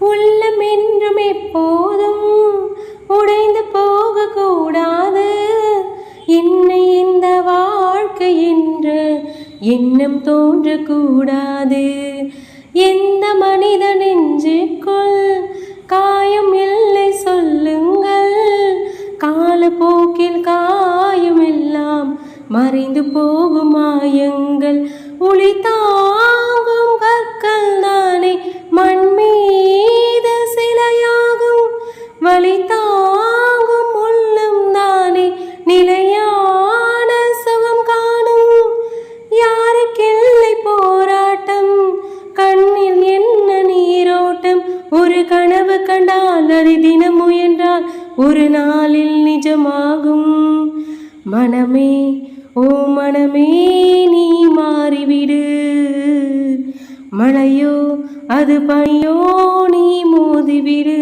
உள்ளம் என்றும் எப்போதும் உடைந்து போக கூடாது. என்னை இந்த வாழ்க்கை என்று எண்ணம் தோன்றக்கூடாது. எந்த மனித நெஞ்சுக்குள் காயம் இல்லை சொல்லுங்கள். காலப்போக்கில் காயம் எல்லாம் மறைந்து போகும் மாயங்கள். ஒளி தாங்கும் கற்கள் தானே மண் மீது சிலையாகும். வழி தாங்கும் உள்ளம் தானே நிலையான சுகம் காணும். யாருக்கில்லை போராட்டம், கண்ணில் என்ன நீரோட்டம். ஒரு கனவு கண்டால் அதை தினம் முயன்றால் ஒரு நாளில் நிஜமாகும். மனமே ஓ மனமே நீ மாறிவிடு. மழையோ அது பனியோ நீ மோதிவிடு.